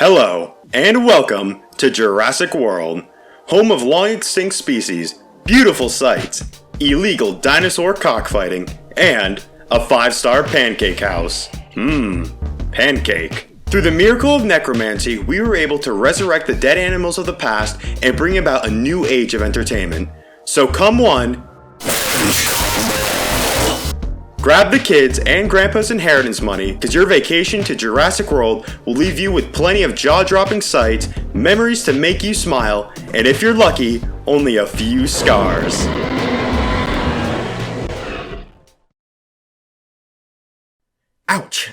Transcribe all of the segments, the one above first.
Hello, and welcome to Jurassic World, home of long extinct species, beautiful sights, illegal dinosaur cockfighting, and a 5-star pancake house. Pancake. Through the miracle of necromancy, we were able to resurrect the dead animals of the past and bring about a new age of entertainment. So come one, grab the kids and grandpa's inheritance money, because your vacation to Jurassic World will leave you with plenty of jaw-dropping sights, memories to make you smile, and if you're lucky, only a few scars. Ouch.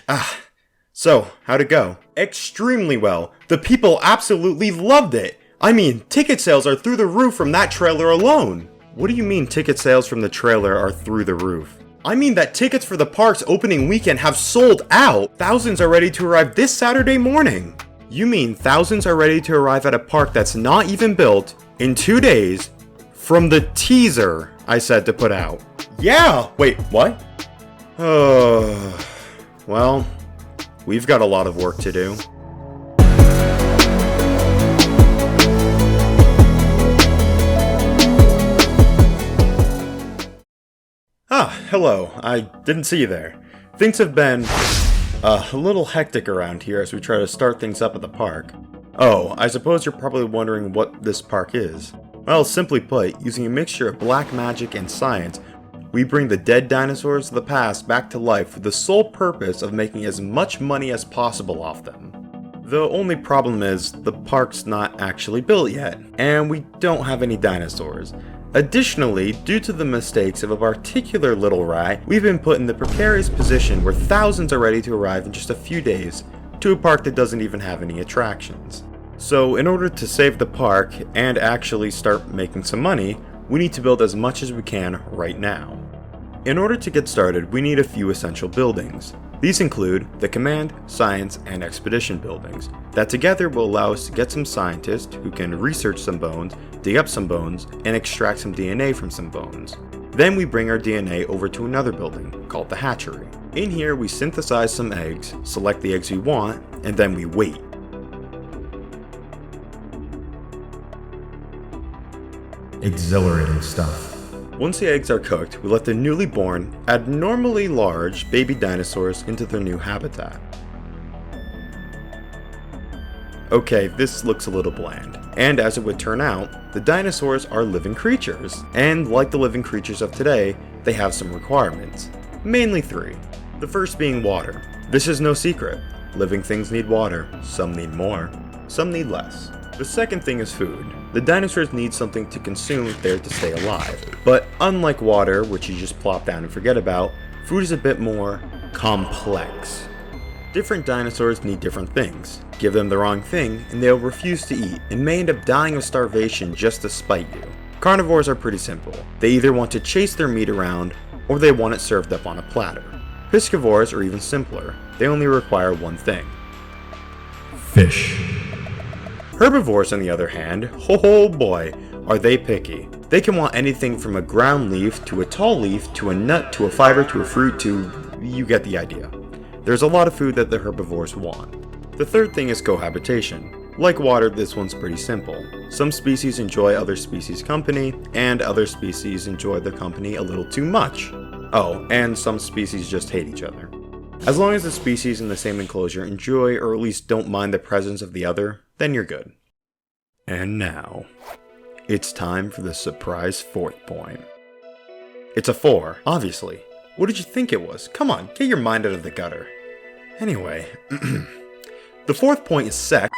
So, how'd it go? Extremely well. The people absolutely loved it. I mean, ticket sales are through the roof from that trailer alone. What do you mean ticket sales from the trailer are through the roof? I mean that tickets for the park's opening weekend have sold out. Thousands are ready to arrive this Saturday morning. You mean thousands are ready to arrive at a park that's not even built in 2 days from the teaser I said to put out? Yeah! Wait, what? Well, we've got a lot of work to do. Hello. I didn't see you there. Things have been a little hectic around here as we try to start things up at the park. Oh, I suppose you're probably wondering what this park is. Well, simply put, using a mixture of black magic and science, we bring the dead dinosaurs of the past back to life with the sole purpose of making as much money as possible off them. The only problem is, the park's not actually built yet, and we don't have any dinosaurs. Additionally, due to the mistakes of a particular little rat, we've been put in the precarious position where thousands are ready to arrive in just a few days to a park that doesn't even have any attractions. So in order to save the park and actually start making some money, we need to build as much as we can right now. In order to get started, we need a few essential buildings. These include the Command, Science, and Expedition buildings, that together will allow us to get some scientists who can research some bones, dig up some bones, and extract some DNA from some bones. Then we bring our DNA over to another building, called the Hatchery. In here we synthesize some eggs, select the eggs we want, and then we wait. Exhilarating stuff. Once the eggs are cooked, we let the newly born, abnormally large baby dinosaurs into their new habitat. Okay, this looks a little bland. And as it would turn out, the dinosaurs are living creatures. And like the living creatures of today, they have some requirements. Mainly 3. The first being water. This is no secret. Living things need water. Some need more. Some need less. The second thing is food. The dinosaurs need something to consume if they're to stay alive. But unlike water, which you just plop down and forget about, food is a bit more complex. Different dinosaurs need different things. Give them the wrong thing, and they'll refuse to eat, and may end up dying of starvation just to spite you. Carnivores are pretty simple. They either want to chase their meat around, or they want it served up on a platter. Piscivores are even simpler. They only require one thing: fish. Herbivores, on the other hand, oh boy, are they picky. They can want anything from a ground leaf, to a tall leaf, to a nut, to a fiber, to a fruit, to... you get the idea. There's a lot of food that the herbivores want. The third thing is cohabitation. Like water, this one's pretty simple. Some species enjoy other species' company, and other species enjoy their company a little too much. Oh, and some species just hate each other. As long as the species in the same enclosure enjoy, or at least don't mind the presence of the other, then you're good. And now, it's time for the surprise 4th point. It's a 4, obviously. What did you think it was? Come on, get your mind out of the gutter. Anyway, the 4th point is sex.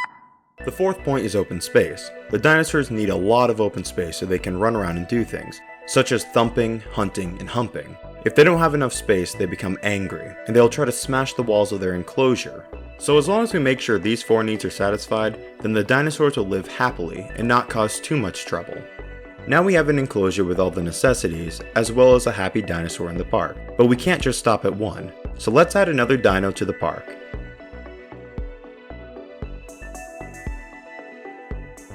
The 4th point is open space. The dinosaurs need a lot of open space so they can run around and do things, such as thumping, hunting, and humping. If they don't have enough space, they become angry, and they'll try to smash the walls of their enclosure. So as long as we make sure these 4 needs are satisfied, then the dinosaurs will live happily and not cause too much trouble. Now we have an enclosure with all the necessities, as well as a happy dinosaur in the park. But we can't just stop at 1, so let's add another dino to the park.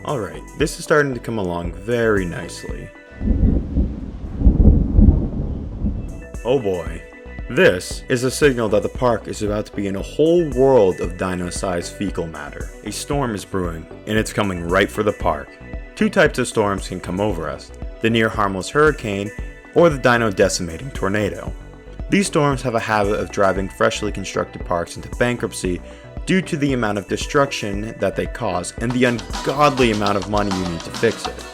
Alright, this is starting to come along very nicely. Oh boy. This is a signal that the park is about to be in a whole world of dino-sized fecal matter. A storm is brewing, and it's coming right for the park. Two types of storms can come over us, the near harmless hurricane or the dino-decimating tornado. These storms have a habit of driving freshly constructed parks into bankruptcy due to the amount of destruction that they cause and the ungodly amount of money you need to fix it.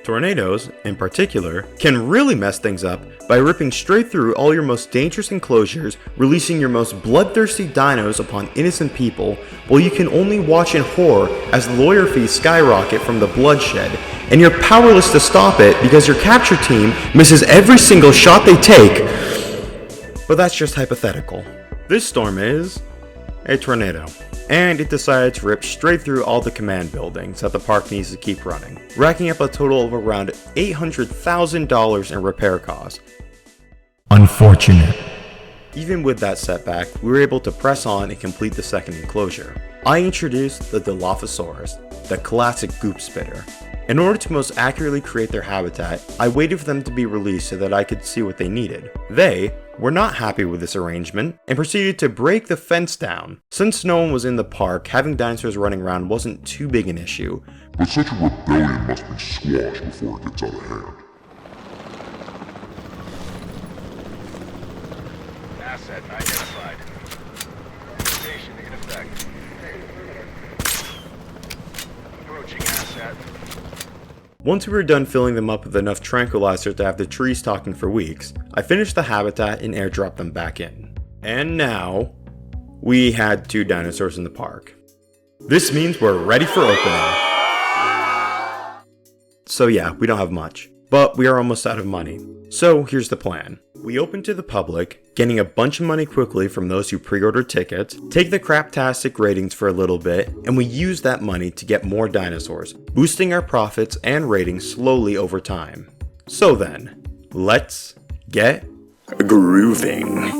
Tornadoes, in particular, can really mess things up by ripping straight through all your most dangerous enclosures, releasing your most bloodthirsty dinos upon innocent people, while you can only watch in horror as lawyer fees skyrocket from the bloodshed, and you're powerless to stop it because your capture team misses every single shot they take. But that's just hypothetical. This storm is a tornado, and it decided to rip straight through all the command buildings that the park needs to keep running, racking up a total of around $800,000 in repair costs. Unfortunate. Even with that setback, we were able to press on and complete the second enclosure. I introduced the Dilophosaurus, the classic goop spitter. In order to most accurately create their habitat, I waited for them to be released so that I could see what they needed. They were not happy with this arrangement and proceeded to break the fence down. Since no one was in the park, having dinosaurs running around wasn't too big an issue. But such a rebellion must be squashed before it gets out of hand. Asset identified. Station in effect. Approaching asset. Once we were done filling them up with enough tranquilizer to have the trees talking for weeks, I finished the habitat and airdropped them back in. And now, we had 2 dinosaurs in the park. This means we're ready for opening. So yeah, we don't have much, but we are almost out of money. So here's the plan. We open to the public, getting a bunch of money quickly from those who pre-ordered tickets, take the craptastic ratings for a little bit, and we use that money to get more dinosaurs, boosting our profits and ratings slowly over time. So then, let's get grooving.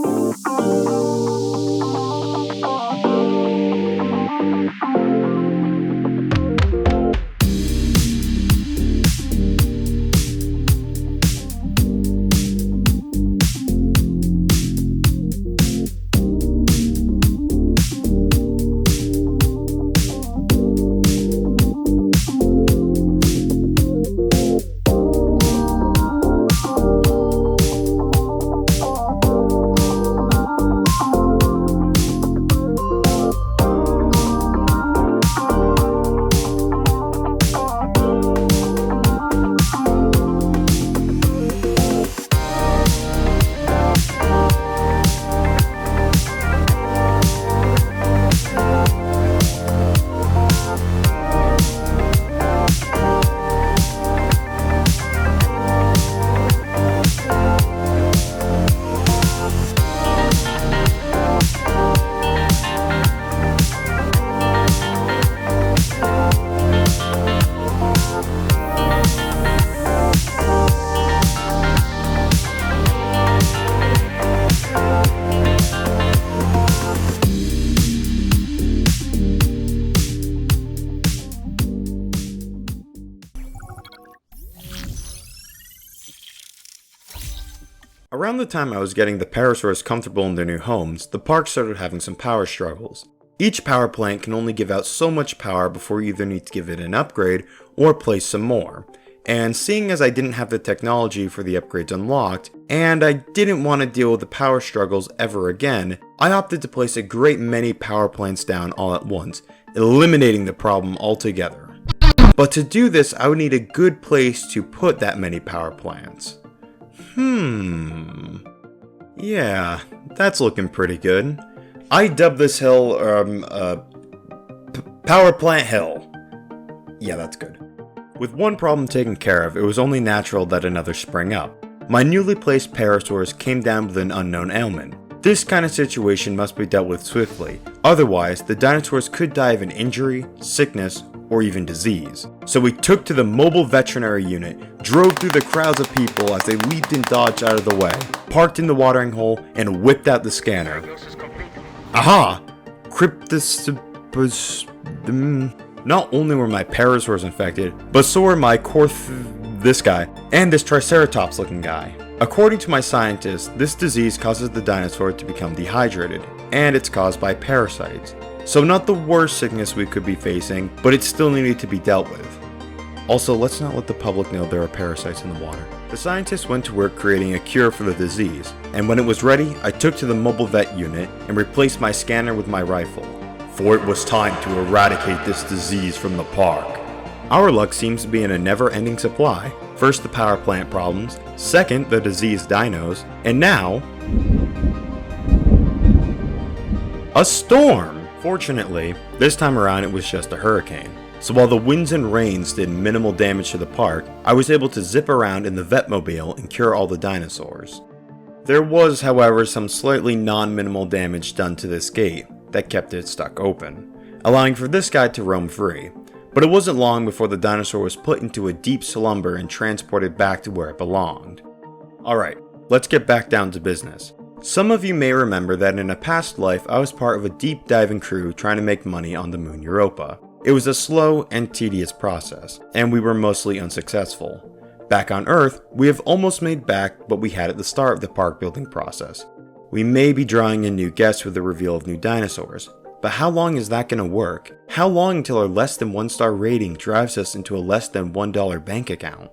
Around the time I was getting the Parasaurs comfortable in their new homes, the park started having some power struggles. Each power plant can only give out so much power before you either need to give it an upgrade or place some more. And seeing as I didn't have the technology for the upgrades unlocked, and I didn't want to deal with the power struggles ever again, I opted to place a great many power plants down all at once, eliminating the problem altogether. But to do this, I would need a good place to put that many power plants. Yeah, that's looking pretty good. I dubbed this hill, Power Plant Hill. Yeah, that's good. With one problem taken care of, it was only natural that another sprang up. My newly placed Parasaurs came down with an unknown ailment. This kind of situation must be dealt with swiftly, otherwise the dinosaurs could die of an injury, sickness, or even disease. So we took to the mobile veterinary unit, drove through the crowds of people as they leaped and dodged out of the way, parked in the watering hole, and whipped out the scanner. Aha! Not only were my Parasaurs infected, but so were my this guy, and this Triceratops looking guy. According to my scientists, this disease causes the dinosaur to become dehydrated, and it's caused by parasites. So not the worst sickness we could be facing, but it still needed to be dealt with. Also, let's not let the public know there are parasites in the water. The scientists went to work creating a cure for the disease, and when it was ready, I took to the mobile vet unit and replaced my scanner with my rifle. For it was time to eradicate this disease from the park. Our luck seems to be in a never-ending supply. First the power plant problems, second the diseased dinos, and now a storm! Fortunately, this time around it was just a hurricane. So while the winds and rains did minimal damage to the park, I was able to zip around in the Vetmobile and cure all the dinosaurs. There was, however, some slightly non-minimal damage done to this gate that kept it stuck open, allowing for this guy to roam free. But it wasn't long before the dinosaur was put into a deep slumber and transported back to where it belonged. Alright, let's get back down to business. Some of you may remember that in a past life I was part of a deep diving crew trying to make money on the moon Europa. It was a slow and tedious process, and we were mostly unsuccessful. Back on Earth, we have almost made back what we had at the start of the park building process. We may be drawing in new guests with the reveal of new dinosaurs, but how long is that going to work? How long until our less than 1-star rating drives us into a less than $1 bank account?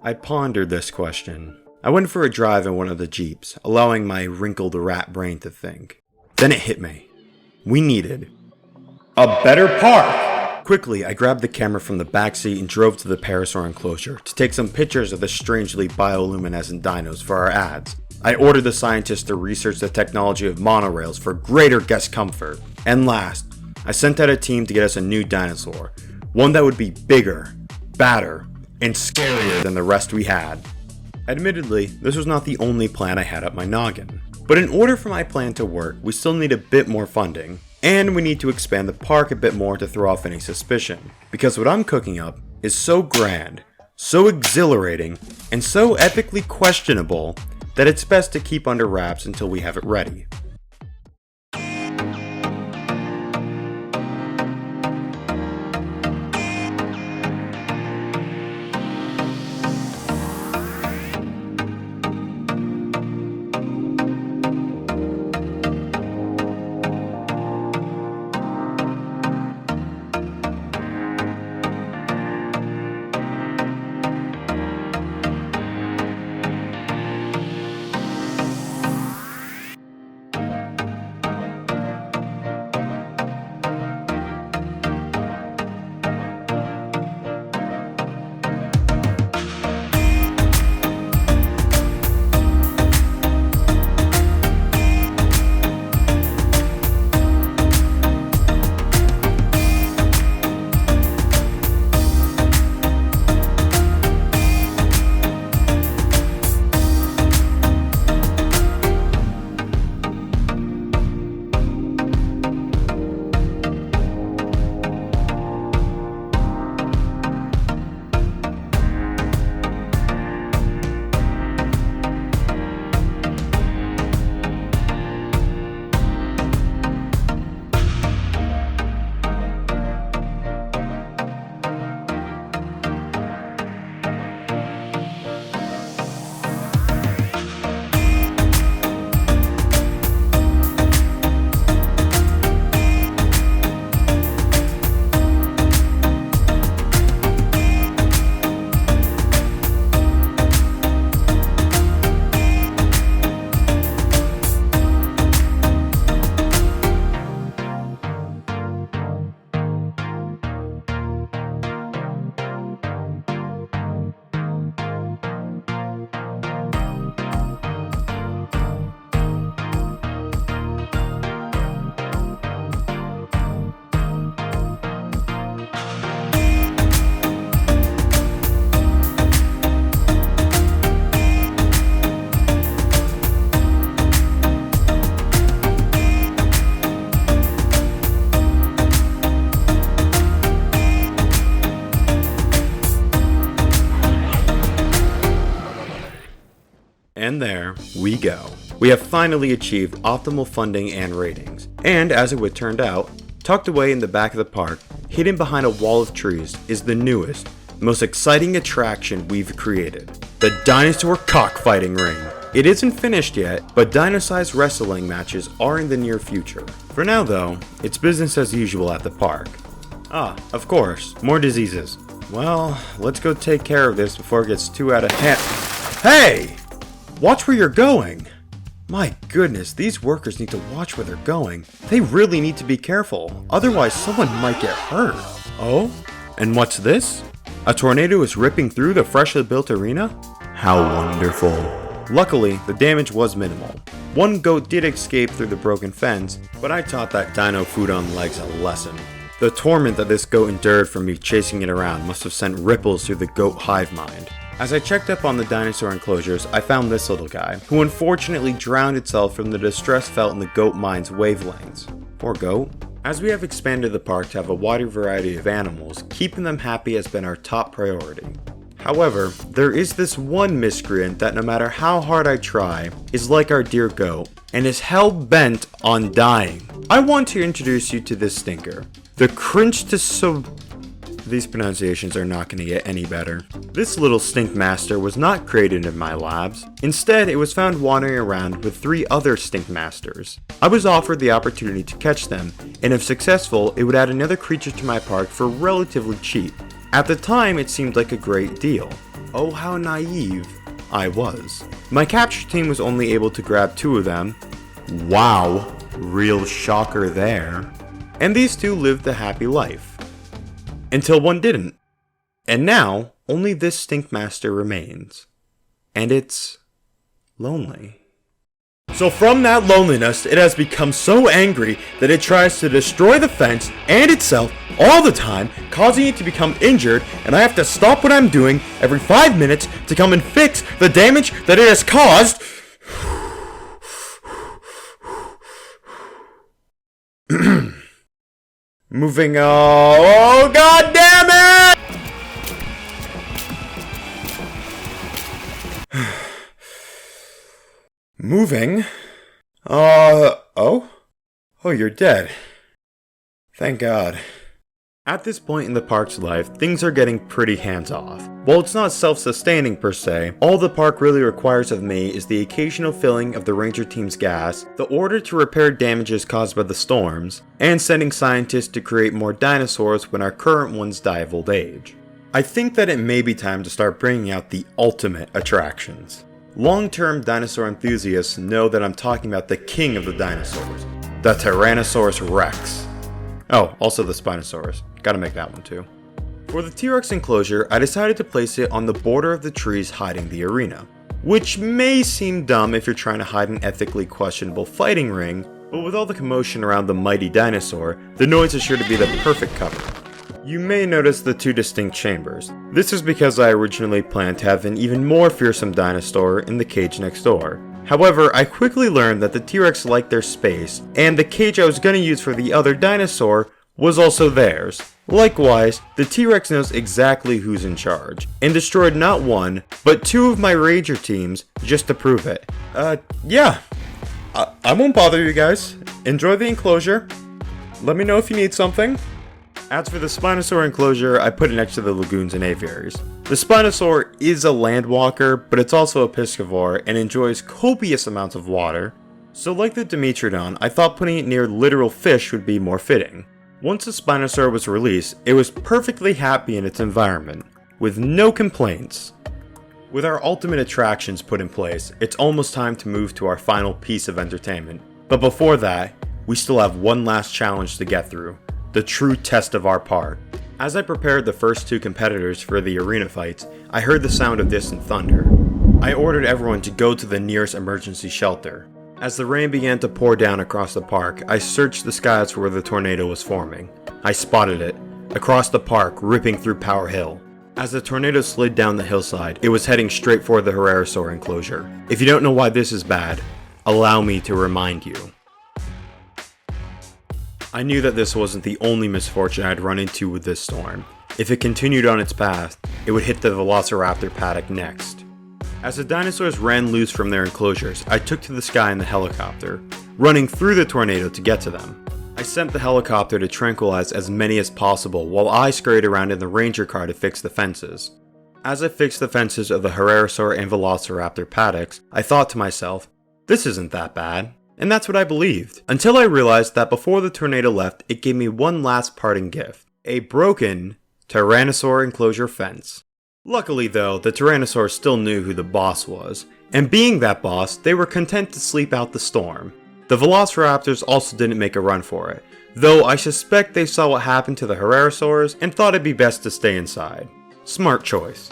I pondered this question. I went for a drive in one of the Jeeps, allowing my wrinkled rat brain to think. Then it hit me. We needed a better park! Quickly, I grabbed the camera from the backseat and drove to the Parasaur enclosure to take some pictures of the strangely bioluminescent dinos for our ads. I ordered the scientists to research the technology of monorails for greater guest comfort. And last, I sent out a team to get us a new dinosaur, one that would be bigger, badder, and scarier than the rest we had. Admittedly, this was not the only plan I had up my noggin, but in order for my plan to work, we still need a bit more funding. And we need to expand the park a bit more to throw off any suspicion, because what I'm cooking up is so grand, so exhilarating, and so epically questionable that it's best to keep under wraps until we have it ready. And there we go. We have finally achieved optimal funding and ratings. And as it would turn out, tucked away in the back of the park, hidden behind a wall of trees, is the newest, most exciting attraction we've created. the Dinosaur Cockfighting Ring. It isn't finished yet, but dino-sized wrestling matches are in the near future. For now though, it's business as usual at the park. Ah, of course, more diseases. Well, let's go take care of this before it gets too out of hand. Hey! Watch where you're going! My goodness, these workers need to watch where they're going. They really need to be careful, otherwise someone might get hurt. Oh? And what's this? A tornado is ripping through the freshly built arena? How wonderful. Luckily, the damage was minimal. One goat did escape through the broken fence, but I taught that dino food on legs a lesson. The torment that this goat endured from me chasing it around must have sent ripples through the goat hive mind. As I checked up on the dinosaur enclosures, I found this little guy, who unfortunately drowned itself from the distress felt in the goat mind's wavelengths. Poor goat. As we have expanded the park to have a wider variety of animals, keeping them happy has been our top priority. However, there is this one miscreant that no matter how hard I try, is like our dear goat, and is hell-bent on dying. I want to introduce you to this stinker. The These pronunciations are not going to get any better. This little stink master was not created in my labs. Instead, it was found wandering around with 3 other stink masters. I was offered the opportunity to catch them, and if successful, it would add another creature to my park for relatively cheap. At the time, it seemed like a great deal. Oh, how naive I was. My capture team was only able to grab 2 of them. Wow, real shocker there. And these 2 lived a happy life. Until one didn't. And now, only this stink master remains. And it's lonely. So from that loneliness, it has become so angry that it tries to destroy the fence and itself all the time, causing it to become injured, and I have to stop what I'm doing every 5 minutes to come and fix the damage that it has caused. Moving on. Oh, god damn it! Moving? Oh? Oh, you're dead. Thank God. At this point in the park's life, things are getting pretty hands-off. While it's not self-sustaining per se, all the park really requires of me is the occasional filling of the ranger team's gas, the order to repair damages caused by the storms, and sending scientists to create more dinosaurs when our current ones die of old age. I think that it may be time to start bringing out the ultimate attractions. Long-term dinosaur enthusiasts know that I'm talking about the king of the dinosaurs, the Tyrannosaurus Rex. Oh, also the Spinosaurus. Gotta make that one too. For the T-Rex enclosure, I decided to place it on the border of the trees hiding the arena. Which may seem dumb if you're trying to hide an ethically questionable fighting ring, but with all the commotion around the mighty dinosaur, the noise is sure to be the perfect cover. You may notice the 2 distinct chambers. This is because I originally planned to have an even more fearsome dinosaur in the cage next door. However, I quickly learned that the T-Rex liked their space, and the cage I was going to use for the other dinosaur was also theirs. Likewise, the T-Rex knows exactly who's in charge, and destroyed not 1, but 2 of my ranger teams just to prove it. Yeah. I won't bother you guys. Enjoy the enclosure. Let me know if you need something. As for the Spinosaur enclosure, I put it next to the lagoons and aviaries. The Spinosaur is a land walker, but it's also a piscivore and enjoys copious amounts of water. So like the Dimetrodon, I thought putting it near literal fish would be more fitting. Once the Spinosaur was released, it was perfectly happy in its environment, with no complaints. With our ultimate attractions put in place, it's almost time to move to our final piece of entertainment. But before that, we still have one last challenge to get through. The true test of our park. As I prepared the first 2 competitors for the arena fights, I heard the sound of distant thunder. I ordered everyone to go to the nearest emergency shelter. As the rain began to pour down across the park, I searched the skies for where the tornado was forming. I spotted it, across the park, ripping through Power Hill. As the tornado slid down the hillside, it was heading straight for the Herrerasaur enclosure. If you don't know why this is bad, allow me to remind you. I knew that this wasn't the only misfortune I'd run into with this storm. If it continued on its path, it would hit the Velociraptor paddock next. As the dinosaurs ran loose from their enclosures, I took to the sky in the helicopter, running through the tornado to get to them. I sent the helicopter to tranquilize as many as possible while I scurried around in the ranger car to fix the fences. As I fixed the fences of the Herrerasaur and Velociraptor paddocks, I thought to myself, this isn't that bad. And that's what I believed. Until I realized that before the tornado left, it gave me one last parting gift. A broken Tyrannosaur enclosure fence. Luckily though, the Tyrannosaur still knew who the boss was. And being that boss, they were content to sleep out the storm. The Velociraptors also didn't make a run for it. Though I suspect they saw what happened to the Herrerasaurs and thought it'd be best to stay inside. Smart choice.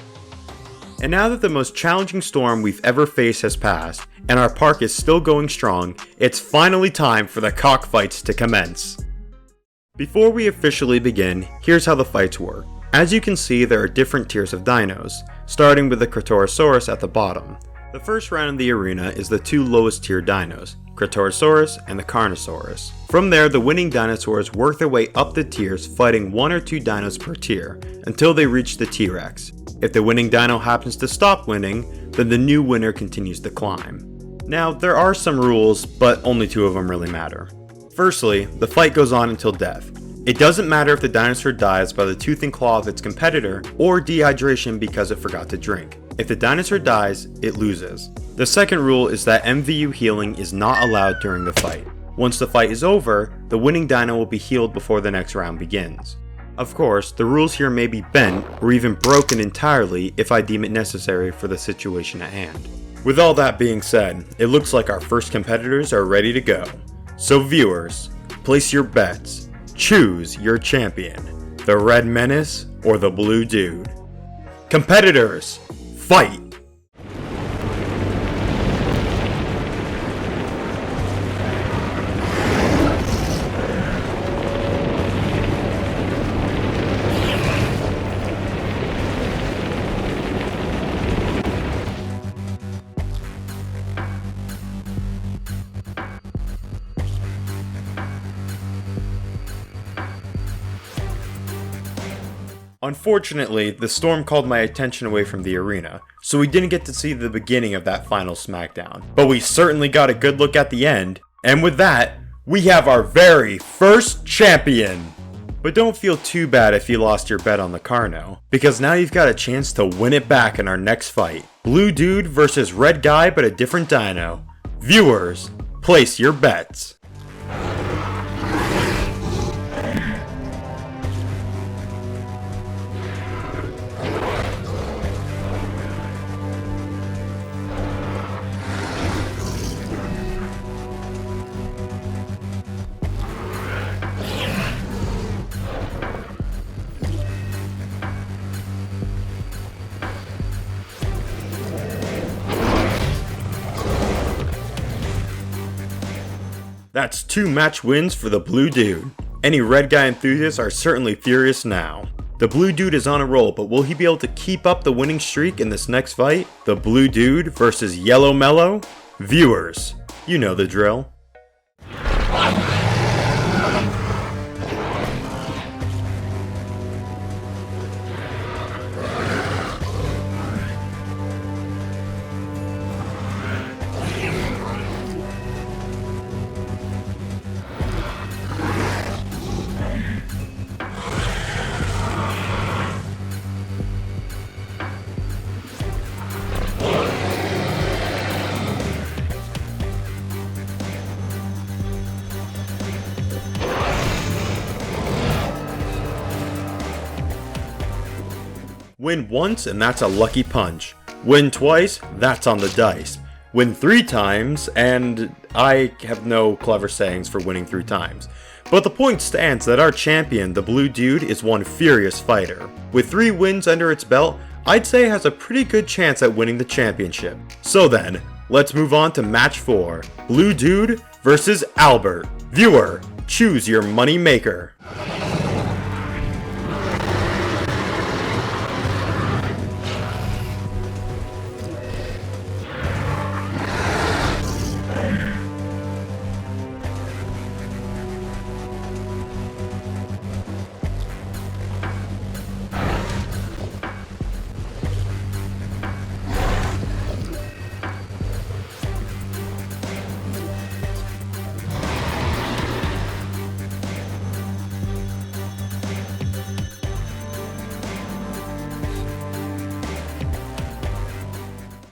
And now that the most challenging storm we've ever faced has passed, and our park is still going strong, it's finally time for the cockfights to commence. Before we officially begin, here's how the fights work. As you can see, there are different tiers of dinos, starting with the Crotorosaurus at the bottom. The first round in the arena is the two lowest tier dinos, Crotorosaurus and the Carnosaurus. From there, the winning dinosaurs work their way up the tiers, fighting 1 or 2 dinos per tier, until they reach the T-Rex. If the winning dino happens to stop winning, then the new winner continues to climb. Now, there are some rules, but only 2 of them really matter. Firstly, the fight goes on until death. It doesn't matter if the dinosaur dies by the tooth and claw of its competitor, or dehydration because it forgot to drink. If the dinosaur dies, it loses. The second rule is that MVU healing is not allowed during the fight. Once the fight is over, the winning dino will be healed before the next round begins. Of course, the rules here may be bent or even broken entirely if I deem it necessary for the situation at hand. With all that being said, it looks like our first competitors are ready to go. So viewers, place your bets. Choose your champion, the Red Menace or the Blue Dude. Competitors, fight! Unfortunately, the storm called my attention away from the arena, so we didn't get to see the beginning of that final smackdown. But we certainly got a good look at the end, and with that, we have our very first champion! But don't feel too bad if you lost your bet on the Carno, because now you've got a chance to win it back in our next fight. Blue Dude versus Red Guy but a different dino. Viewers, place your bets. That's 2 match wins for the Blue Dude. Any Red Guy enthusiasts are certainly furious now. The Blue Dude is on a roll, but will he be able to keep up the winning streak in this next fight? The Blue Dude versus Yellow Mellow? Viewers, you know the drill. Win once and that's a lucky punch. Win twice, that's on the dice. Win 3 times, and I have no clever sayings for winning 3 times. But the point stands that our champion, the Blue Dude, is one furious fighter. With 3 wins under its belt, I'd say it has a pretty good chance at winning the championship. So then, let's move on to match 4. Blue Dude versus Albert. Viewer, choose your money maker.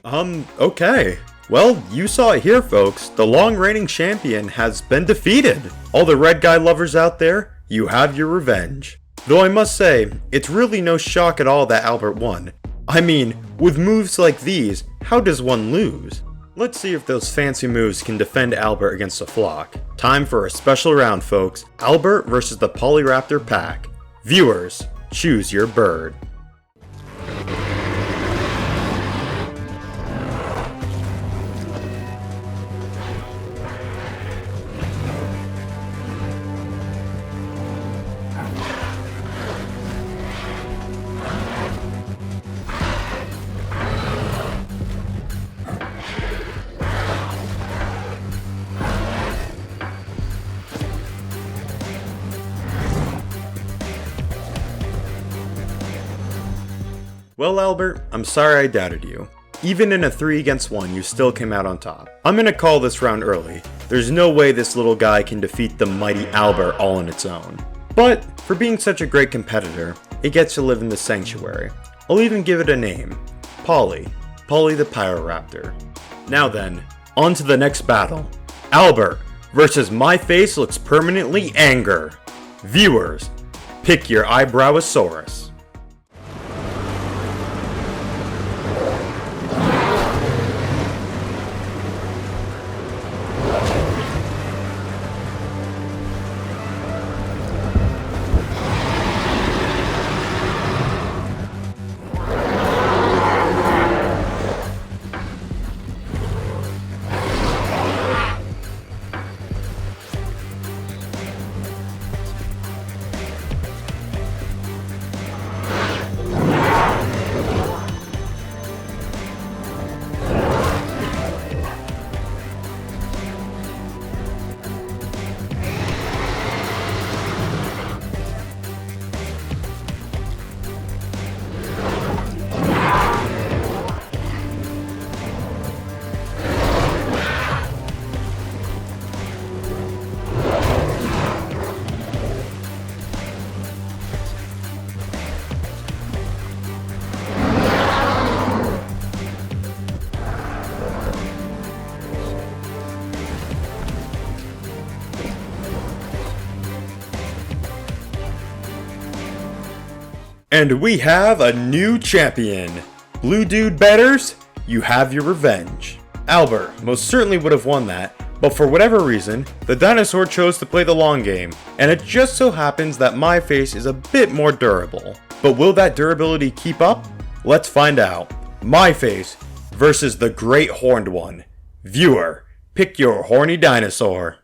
Okay. Well, you saw it here, folks. The long-reigning champion has been defeated. All the red guy lovers out there, you have your revenge. Though I must say, it's really no shock at all that Albert won. I mean, with moves like these, how does one lose? Let's see if those fancy moves can defend Albert against a flock. Time for a special round, folks. Albert versus the Polyraptor pack. Viewers, choose your bird. Well, Albert, I'm sorry I doubted you. Even in a 3 against 1, you still came out on top. I'm gonna call this round early. There's no way this little guy can defeat the mighty Albert all on its own. But, for being such a great competitor, it gets to live in the sanctuary. I'll even give it a name. Polly. Polly the Pyroraptor. Now then, on to the next battle. Albert versus My Face Looks Permanently Anger. Viewers, pick your Eyebrowosaurus. And we have a new champion. Blue Dude betters, you have your revenge. Albert most certainly would have won that, but for whatever reason, the dinosaur chose to play the long game, and it just so happens that My Face is a bit more durable. But will that durability keep up? Let's find out. My Face versus the Great Horned One. Viewer, pick your horny dinosaur.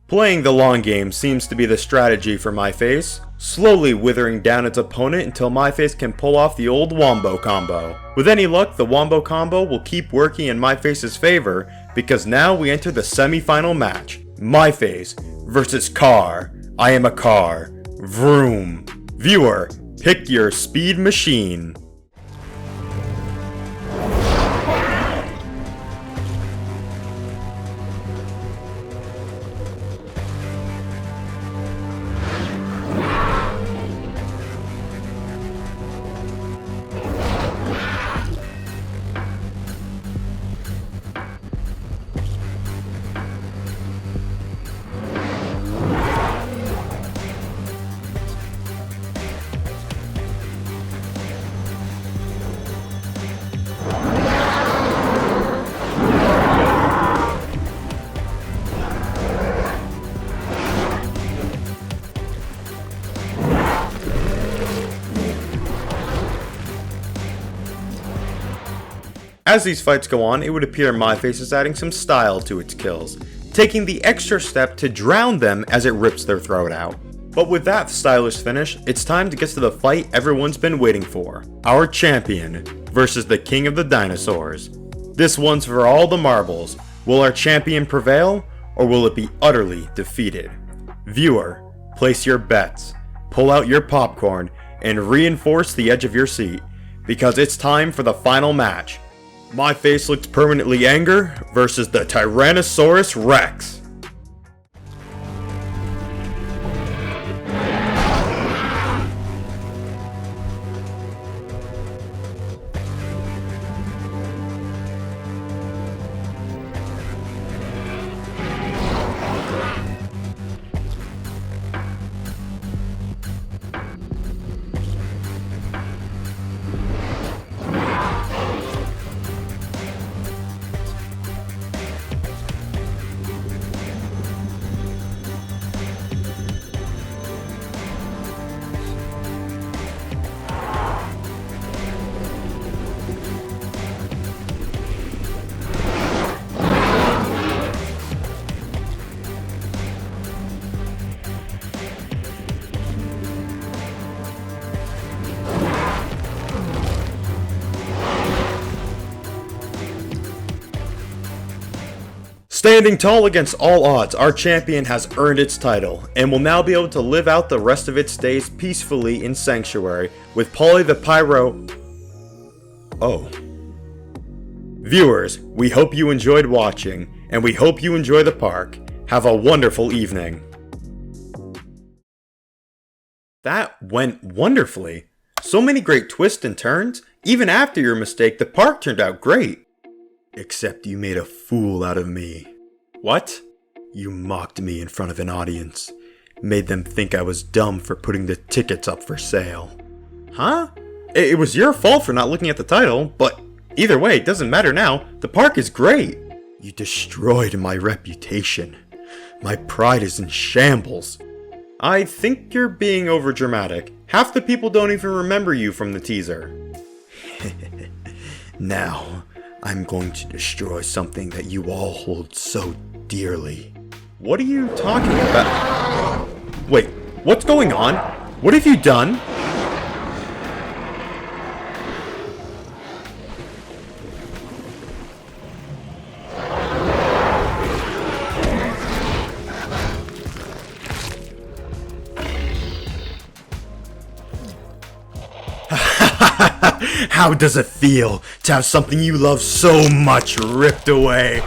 Playing the long game seems to be the strategy for My Face, slowly withering down its opponent until My Face can pull off the old Wombo combo. With any luck, the Wombo combo will keep working in My Face's favor, because now we enter the semi-final match. My Face versus Car. I am a car. Vroom. Viewer, pick your speed machine. As these fights go on, it would appear my face is adding some style to its kills, taking the extra step to drown them as it rips their throat out. But with that stylish finish, it's time to get to the fight everyone's been waiting for. Our champion versus the king of the dinosaurs. This one's for all the marbles. Will our champion prevail, or will it be utterly defeated? Viewer, place your bets, pull out your popcorn, and reinforce the edge of your seat, because it's time for the final match. My face looks permanently anger versus the Tyrannosaurus Rex. Standing tall against all odds, our champion has earned its title, and will now be able to live out the rest of its days peacefully in Sanctuary with Polly the Pyro... Oh. Viewers, we hope you enjoyed watching, and we hope you enjoy the park. Have a wonderful evening. That went wonderfully. So many great twists and turns. Even after your mistake, the park turned out great. Except you made a fool out of me. What? You mocked me in front of an audience. Made them think I was dumb for putting the tickets up for sale. Huh? It was your fault for not looking at the title, but either way, it doesn't matter now. The park is great. You destroyed my reputation. My pride is in shambles. I think you're being overdramatic. Half the people don't even remember you from the teaser. Now, I'm going to destroy something that you all hold so dearly. What are you talking about? Wait, what's going on? What have you done? How does it feel to have something you love so much ripped away?